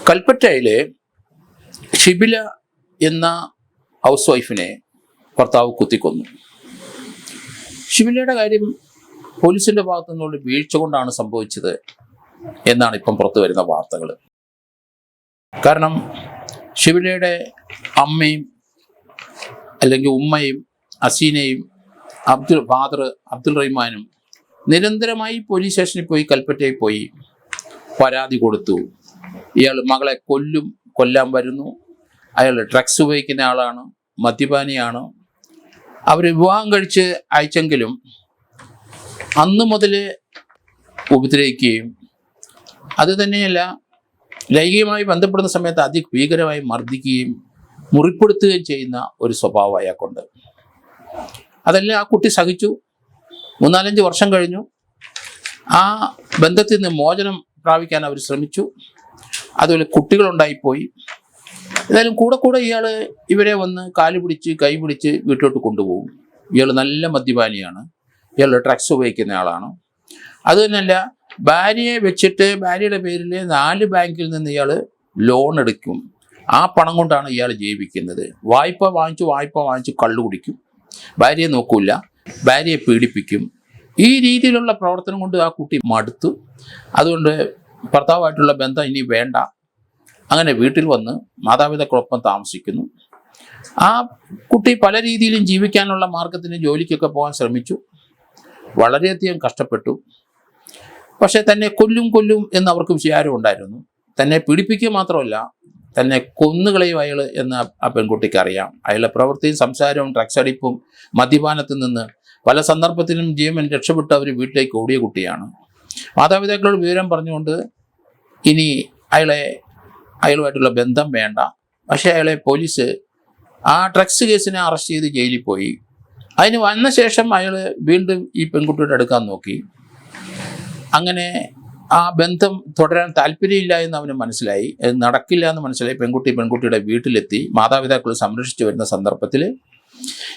കൽപ്പറ്റയിലെ ഷിബില എന്ന ഹൗസ് വൈഫിനെ ഭർത്താവ് കുത്തിക്കൊന്നു. ഷിബിലയുടെ കാര്യം പോലീസിന്റെ ഭാഗത്തു നിന്നുള്ള വീഴ്ച കൊണ്ടാണ് സംഭവിച്ചത് എന്നാണ് ഇപ്പം പുറത്തു വരുന്ന വാർത്തകൾ. കാരണം ഷിബിലയുടെ അമ്മയും അല്ലെങ്കിൽ ഉമ്മയും അസീനയും അബ്ദുൾ റഹ്മാനും നിരന്തരമായി പോലീസ് സ്റ്റേഷനിൽ പോയി കൽപ്പറ്റയിൽ പോയി പരാതി കൊടുത്തു. ഇയാൾ മകളെ കൊല്ലാൻ വരുന്നു, അയാൾ ഡ്രഗ്സ് ഉപയോഗിക്കുന്ന ആളാണ്, മദ്യപാനിയാണ്. അവർ വിവാഹം കഴിച്ച് അയച്ചെങ്കിലും അന്ന് മുതൽ ഉപദ്രവിക്കുകയും അത് തന്നെയല്ല ലൈംഗികമായി ബന്ധപ്പെടുന്ന സമയത്ത് അതിഭീകരമായി മർദ്ദിക്കുകയും മുറിപ്പെടുത്തുകയും ചെയ്യുന്ന ഒരു സ്വഭാവം അയാൾക്കുണ്ട്. അതെല്ലാം ആ കുട്ടി സഹിച്ചു. 3-4 വർഷം കഴിഞ്ഞു. ആ ബന്ധത്തിൽ നിന്ന് മോചനം പ്രാപിക്കാൻ അവർ ശ്രമിച്ചു. അതുപോലെ കുട്ടികളുണ്ടായിപ്പോയി. ഏതായാലും കൂടെ ഇവരെ വന്ന് കാല് പിടിച്ച് കൈ പിടിച്ച് വീട്ടിലോട്ട് കൊണ്ടുപോകും. ഇയാൾ നല്ല മദ്യപാനിയാണ്, ഇയാൾ ഡ്രഗ്സ് ഉപയോഗിക്കുന്ന ആളാണ്. അതുതന്നെയല്ല, ഭാര്യയെ വെച്ചിട്ട് ഭാര്യയുടെ പേരിൽ 4 ബാങ്കിൽ നിന്ന് ഇയാൾ ലോൺ എടുക്കും. ആ പണം കൊണ്ടാണ് ഇയാൾ ജീവിക്കുന്നത്. വായ്പ വാങ്ങിച്ച് കള്ളു കുടിക്കും, ഭാര്യയെ നോക്കൂല, ഭാര്യയെ പീഡിപ്പിക്കും. ഈ രീതിയിലുള്ള പ്രവർത്തനം കൊണ്ട് ആ കുട്ടി മടുത്തു. അതുകൊണ്ട് ഭർത്താവായിട്ടുള്ള ബന്ധം ഇനി വേണ്ട, അങ്ങനെ വീട്ടിൽ വന്ന് മാതാപിതാക്കളൊപ്പം താമസിക്കുന്നു. ആ കുട്ടി പല രീതിയിലും ജീവിക്കാനുള്ള മാർഗത്തിന് ജോലിക്കൊക്കെ പോകാൻ ശ്രമിച്ചു. വളരെയധികം കഷ്ടപ്പെട്ടു. പക്ഷെ തന്നെ കൊല്ലും എന്ന് അവർക്ക് വിചാരം ഉണ്ടായിരുന്നു. തന്നെ പീഡിപ്പിക്കുക മാത്രമല്ല, തന്നെ കൊന്നുകളയും അയാൾ എന്ന് ആ പെൺകുട്ടിക്ക് അറിയാം. അയാളുടെ പ്രവൃത്തിയും സംസാരവും ഡ്രഗ്സ് അടിപ്പും മദ്യപാനത്തിൽ നിന്ന് പല സന്ദർഭത്തിലും ജീവൻ രക്ഷപ്പെട്ട് അവർ വീട്ടിലേക്ക് ഓടിയ കുട്ടിയാണ്. മാതാപിതാക്കളോട് വിവരം പറഞ്ഞുകൊണ്ട് ഇനി അയാളുമായിട്ടുള്ള ബന്ധം വേണ്ട. പക്ഷേ അയാളെ പോലീസ് ആ ഡ്രഗ്സ് കേസിനെ അറസ്റ്റ് ചെയ്ത് ജയിലിൽ പോയി. അതിന് വന്ന ശേഷം അയാൾ വീണ്ടും ഈ പെൺകുട്ടിയുടെ അടുക്കാൻ നോക്കി. അങ്ങനെ ആ ബന്ധം തുടരാൻ താല്പര്യമില്ല എന്ന് അവന് മനസ്സിലായി. അത് നടക്കില്ല എന്ന് മനസ്സിലായി. പെൺകുട്ടിയുടെ വീട്ടിലെത്തി. മാതാപിതാക്കൾ സംരക്ഷിച്ചു വരുന്ന സന്ദർഭത്തിൽ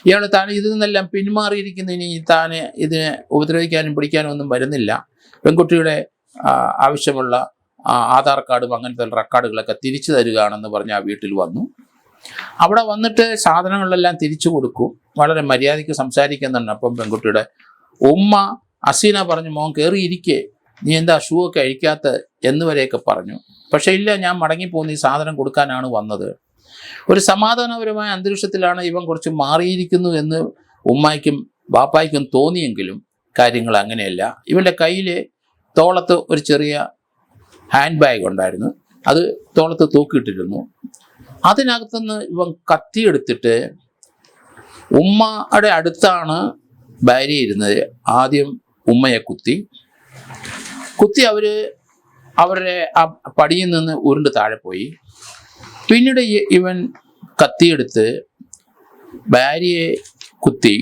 ഇയാൾ ഇതിൽ നിന്നെല്ലാം പിന്മാറിയിരിക്കുന്ന, ഇനി ഇതിനെ ഉപദ്രവിക്കാനും പിടിക്കാനും ഒന്നും വരുന്നില്ല, പെൺകുട്ടിയുടെ ആവശ്യമുള്ള ആധാർ കാർഡും അങ്ങനത്തെ റെക്കോർഡുകളൊക്കെ തിരിച്ചു തരികയാണെന്ന് പറഞ്ഞ് ആ വീട്ടിൽ വന്നു. അവിടെ വന്നിട്ട് സാധനങ്ങളെല്ലാം തിരിച്ചു കൊടുക്കും. വളരെ മര്യാദയ്ക്ക് സംസാരിക്കുന്നുണ്ട്. അപ്പം പെൺകുട്ടിയുടെ ഉമ്മ അസീന പറഞ്ഞു, മോൻ കയറിയിരിക്കേ, നീ എന്താ ഷൂ ഒക്കെ അഴിക്കാത്ത എന്നുവരെയൊക്കെ പറഞ്ഞു. പക്ഷേ ഇല്ല, ഞാൻ മടങ്ങിപ്പോന്ന് ഈ സാധനം കൊടുക്കാനാണ് വന്നത്. ഒരു സമാധാനപരമായ അന്തരീക്ഷത്തിലാണ് ഇവൻ കുറച്ച് മാറിയിരിക്കുന്നു എന്ന് ഉമ്മായ്ക്കും ബാപ്പായ്ക്കും തോന്നിയെങ്കിലും കാര്യങ്ങൾ അങ്ങനെയല്ല. ഇവൻ്റെ കയ്യിൽ തോളത്ത് ഒരു ചെറിയ ഹാൻഡ് ബാഗ് ഉണ്ടായിരുന്നു. അത് തോളത്ത് തൂക്കിയിട്ടിരുന്നു. അതിനകത്തുനിന്ന് ഇവൻ കത്തിയെടുത്തിട്ട് ഉമ്മയുടെ അടുത്താണ് ഭാര്യ ഇരുന്നത്. ആദ്യം ഉമ്മയെ കുത്തി അവരുടെ ആ പടിയിൽ നിന്ന് ഉരുണ്ട് താഴെ പോയി. പിന്നീട് ഇവൻ കത്തിയെടുത്ത് ഭാര്യയെ കുത്തി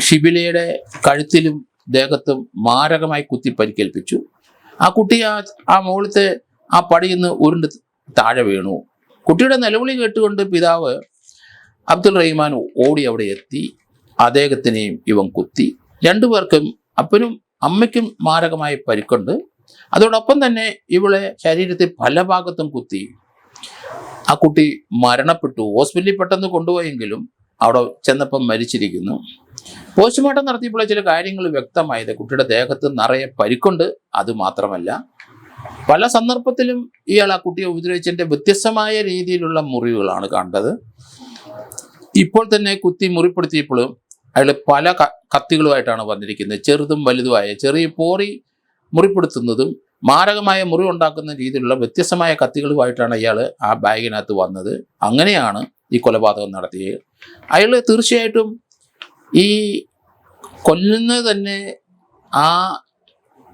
ഷിബിലയുടെ കഴുത്തിലും ദേഹത്തും മാരകമായി കുത്തി പരിക്കേൽപ്പിച്ചു. ആ കുട്ടി ആ മുകളിലത്തെ ആ പടിയിൽ നിന്ന് ഉരുണ്ട് താഴെ വീണു. കുട്ടിയുടെ നിലവിളി കേട്ടുകൊണ്ട് പിതാവ് അബ്ദുൾ റഹ്മാൻ ഓടി അവിടെ എത്തി. അദ്ദേഹത്തിനെയും ഇവൻ കുത്തി. 2 പേർക്കും, അപ്പനും അമ്മയ്ക്കും മാരകമായി പരിക്കുണ്ട്. അതോടൊപ്പം തന്നെ ഇവളെ ശരീരത്തിൽ പല ഭാഗത്തും കുത്തി. ആ കുട്ടി മരണപ്പെട്ടു. ഹോസ്പിറ്റലിൽ പെട്ടെന്ന് കൊണ്ടുപോയെങ്കിലും അവിടെ ചെന്നപ്പം മരിച്ചിരിക്കുന്നു. പോസ്റ്റ്മോർട്ടം നടത്തിയപ്പോൾ ചില കാര്യങ്ങൾ വ്യക്തമായത്, കുട്ടിയുടെ ദേഹത്ത് നിറയെ പരിക്കുണ്ട്. അതുമാത്രമല്ല, പല സന്ദർഭത്തിലും ഇയാൾ ആ കുട്ടിയെ ഉപദ്രവിച്ചതിൻ്റെ വ്യത്യസ്തമായ രീതിയിലുള്ള മുറിവുകളാണ് കണ്ടത്. ഇപ്പോൾ തന്നെ കുത്തി മുറിപ്പെടുത്തിയപ്പോഴും അയാൾ പല കത്തികളുമായിട്ടാണ് വന്നിരിക്കുന്നത്. ചെറുതും വലുതുമായ, ചെറിയ പോറി മുറിപ്പെടുത്തുന്നതും മാരകമായ മുറിവുണ്ടാക്കുന്ന രീതിയിലുള്ള വ്യത്യസ്തമായ കത്തികളുമായിട്ടാണ് ഇയാൾ ആ ബാഗിനകത്ത് വന്നത്. അങ്ങനെയാണ് ഈ കൊലപാതകം നടത്തിയത്. അയാൾ തീർച്ചയായിട്ടും ഈ കൊല്ലുന്നത് തന്നെ ആ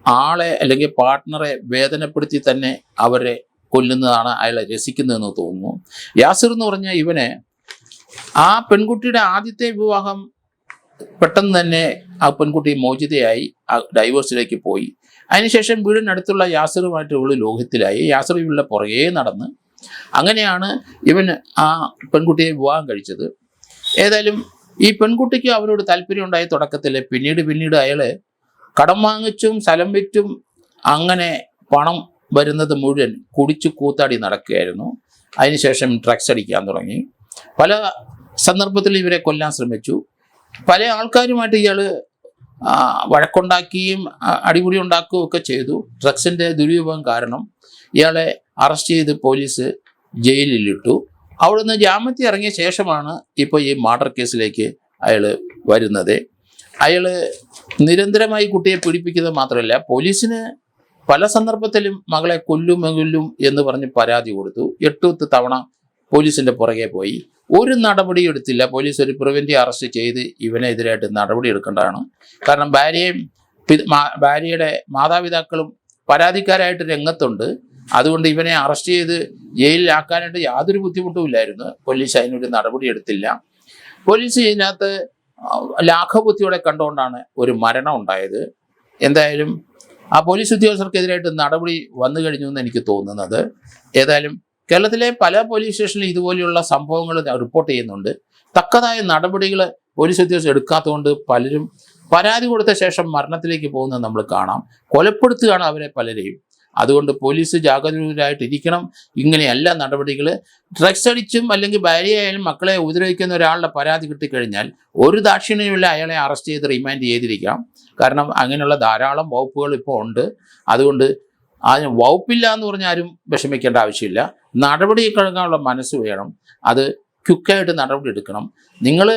ആളെ അല്ലെങ്കിൽ പാർട്ട്ണറെ വേദനപ്പെടുത്തി തന്നെ അവരെ കൊല്ലുന്നതാണ് അയാളെ രസിക്കുന്നതെന്ന് തോന്നുന്നു. യാസിർ എന്ന് പറഞ്ഞാൽ ഇവനെ ആ പെൺകുട്ടിയുടെ ആദ്യത്തെ വിവാഹം പെട്ടെന്ന് തന്നെ ആ പെൺകുട്ടി മോചിതയായി ഡൈവേഴ്സിലേക്ക് പോയി. അതിനുശേഷം വീടിനടുത്തുള്ള യാസിറുമായിട്ട് ഇവള് ലോഹ്യത്തിലായി. യാസിർ ഇവളുടെ പുറകെ നടന്ന് അങ്ങനെയാണ് ഇവൻ ആ പെൺകുട്ടിയെ വിവാഹം കഴിച്ചത്. ഏതായാലും ഈ പെൺകുട്ടിക്ക് അവരോട് താല്പര്യം ഉണ്ടായി തുടക്കത്തിൽ. പിന്നീട് അയാള് കടം വാങ്ങിച്ചും സ്ഥലം വിറ്റും അങ്ങനെ പണം വരുന്നത് മുഴുവൻ കുടിച്ചു കൂത്താടി നടക്കുകയായിരുന്നു. അതിനുശേഷം ഡ്രഗ്സ് അടിക്കാൻ തുടങ്ങി. പല സന്ദർഭത്തിൽ ഇവരെ കൊല്ലാൻ ശ്രമിച്ചു. പല ആൾക്കാരുമായിട്ട് ഇയാൾ വഴക്കുണ്ടാക്കുകയും അടിപിടി ഉണ്ടാക്കുകയും ഒക്കെ ചെയ്തു. ഡ്രഗ്സിൻ്റെ ദുരുപയോഗം കാരണം ഇയാളെ അറസ്റ്റ് ചെയ്ത് പോലീസ് ജയിലിലിട്ടു. അവിടുന്ന് ജാമ്യത്തിൽ ഇറങ്ങിയ ശേഷമാണ് ഇപ്പോൾ ഈ മർഡർ കേസിലേക്ക് അയാൾ വരുന്നത്. അയാൾ നിരന്തരമായി കുട്ടിയെ പീഡിപ്പിക്കുന്നത് മാത്രമല്ല, പോലീസിന് പല സന്ദർഭത്തിലും മകളെ കൊല്ലും എന്ന് പറഞ്ഞ് പരാതി കൊടുത്തു. 8 തവണ പോലീസിൻ്റെ പുറകെ പോയി. ഒരു നടപടി എടുത്തില്ല. പോലീസ് ഒരു പ്രിവെൻറ്റീവ് അറസ്റ്റ് ചെയ്ത് ഇവനെതിരായിട്ട് നടപടി എടുക്കേണ്ടതാണ്. കാരണം ഭാര്യയുടെ മാതാപിതാക്കളും പരാതിക്കാരായിട്ട് രംഗത്തുണ്ട്. അതുകൊണ്ട് ഇവനെ അറസ്റ്റ് ചെയ്ത് ജയിലിലാക്കാനായിട്ട് യാതൊരു ബുദ്ധിമുട്ടും ഇല്ലായിരുന്നു. പോലീസ് അതിനൊരു നടപടി എടുത്തില്ല. പോലീസ് ഇതിനകത്ത് ലാഘവബുദ്ധിയോടെ കണ്ടുകൊണ്ടാണ് ഒരു മരണം ഉണ്ടായത്. എന്തായാലും ആ പോലീസ് ഉദ്യോഗസ്ഥർക്കെതിരായിട്ട് നടപടി വന്നു കഴിഞ്ഞു എന്ന് എനിക്ക് തോന്നുന്നത്. ഏതായാലും കേരളത്തിലെ പല പോലീസ് സ്റ്റേഷനിലും ഇതുപോലെയുള്ള സംഭവങ്ങൾ റിപ്പോർട്ട് ചെയ്യുന്നുണ്ട്. തക്കതായ നടപടികൾ പോലീസ് ഉദ്യോഗസ്ഥർ എടുക്കാത്തതുകൊണ്ട് പലരും പരാതി കൊടുത്ത ശേഷം മരണത്തിലേക്ക് പോകുന്നത് നമ്മൾ കാണാം. കൊലപ്പെടുത്തുകയാണ് അവരെ പലരെയും. അതുകൊണ്ട് പോലീസ് ജാഗരൂകരായിട്ടിരിക്കണം. ഇങ്ങനെയല്ല നടപടികൾ. ഡ്രഗ്സ് അടിച്ചും അല്ലെങ്കിൽ ഭാര്യയായാലും മക്കളെ ഉപദ്രവിക്കുന്ന ഒരാളുടെ പരാതി കിട്ടിക്കഴിഞ്ഞാൽ ഒരു ദാക്ഷിണ്യമില്ല, അയാളെ അറസ്റ്റ് ചെയ്ത് റിമാൻഡ് ചെയ്തിരിക്കാം. കാരണം അങ്ങനെയുള്ള ധാരാളം വകുപ്പുകൾ ഇപ്പോൾ ഉണ്ട്. അതുകൊണ്ട് അതിന് വകുപ്പില്ല എന്ന് പറഞ്ഞാൽ ആരും വിഷമിക്കേണ്ട ആവശ്യമില്ല. നടപടി കഴുകാനുള്ള മനസ്സ് വേണം. അത് ക്വിക്കായിട്ട് നടപടി എടുക്കണം. നിങ്ങൾ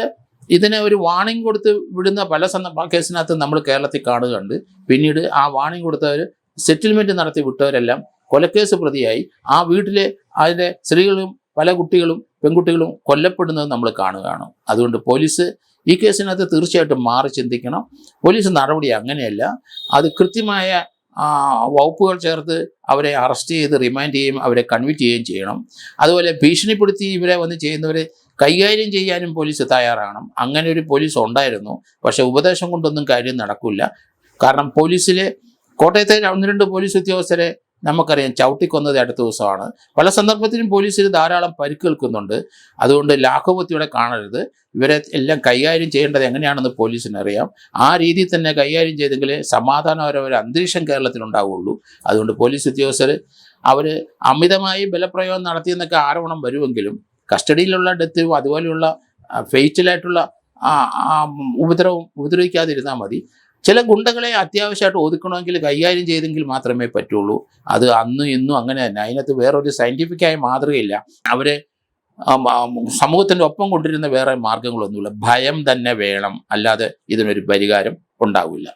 ഇതിനെ ഒരു വാണിംഗ് കൊടുത്ത് വിടുന്ന പല കേസിനകത്ത് നമ്മൾ കേരളത്തിൽ കാണുകയുണ്ട്. പിന്നീട് ആ വാണിംഗ് കൊടുത്തവർ സെറ്റിൽമെൻറ്റ് നടത്തി വിട്ടവരെല്ലാം കൊലക്കേസ് പ്രതിയായി ആ വീട്ടിലെ അതിലെ സ്ത്രീകളും പല കുട്ടികളും പെൺകുട്ടികളും കൊല്ലപ്പെടുന്നത് നമ്മൾ കാണുകയാണ്. അതുകൊണ്ട് പോലീസ് ഈ കേസിനകത്ത് തീർച്ചയായിട്ടും മാറി ചിന്തിക്കണം. പോലീസ് നടപടി അങ്ങനെയല്ല, അത് കൃത്യമായ വകുപ്പുകൾ ചേർത്ത് അവരെ അറസ്റ്റ് ചെയ്ത് റിമാൻഡ് ചെയ്യുകയും അവരെ കൺവിക്ട് ചെയ്യുകയും ചെയ്യണം. അതുപോലെ ഭീഷണിപ്പെടുത്തി ഇവരെ വന്ന് ചെയ്യുന്നവരെ കൈകാര്യം ചെയ്യാനും പോലീസ് തയ്യാറാകണം. അങ്ങനെ ഒരു പോലീസ് ഉണ്ടായിരുന്നു. പക്ഷേ ഉപദേശം കൊണ്ടൊന്നും കാര്യം നടക്കില്ല. കാരണം പോലീസിലെ കോട്ടയത്തെ 1-2 പോലീസ് ഉദ്യോഗസ്ഥരെ നമുക്കറിയാം ചവിട്ടിക്കൊന്നത് അടുത്ത ദിവസമാണ്. പല സന്ദർഭത്തിലും പോലീസിൽ ധാരാളം പരിക്കേൽക്കുന്നുണ്ട്. അതുകൊണ്ട് ലാഘവബുദ്ധിയോടെ കാണരുത്. ഇവരെ എല്ലാം കൈകാര്യം ചെയ്യേണ്ടത് എങ്ങനെയാണെന്ന് പോലീസിന് അറിയാം. ആ രീതിയിൽ തന്നെ കൈകാര്യം ചെയ്തെങ്കിലേ സമാധാനപരമായ ഒരു അന്തരീക്ഷം കേരളത്തിലുണ്ടാവുകയുള്ളൂ. അതുകൊണ്ട് പോലീസ് ഉദ്യോഗസ്ഥർ അവർ അമിതമായി ബലപ്രയോഗം നടത്തിയെന്നൊക്കെ ആരോപണം വരുമെങ്കിലും കസ്റ്റഡിയിലുള്ള ഡെത്തും അതുപോലെയുള്ള ഫെയ്റ്റലായിട്ടുള്ള ഉപദ്രവിക്കാതിരുന്നാൽ മതി. ചില ഗുണ്ടകളെ അത്യാവശ്യമായിട്ട് ഒതുക്കണമെങ്കിൽ കൈകാര്യം ചെയ്തെങ്കിൽ മാത്രമേ പറ്റുള്ളൂ. അത് അന്നും ഇന്നും അങ്ങനെ തന്നെ. അതിനകത്ത് വേറൊരു സയൻറ്റിഫിക്കായ മാതൃകയില്ല. അവരെ സമൂഹത്തിൻ്റെ ഒപ്പം കൊണ്ടിരുന്ന വേറെ മാർഗങ്ങളൊന്നുമില്ല. ഭയം തന്നെ വേണം, അല്ലാതെ ഇതിനൊരു പരിഹാരം ഉണ്ടാവില്ല.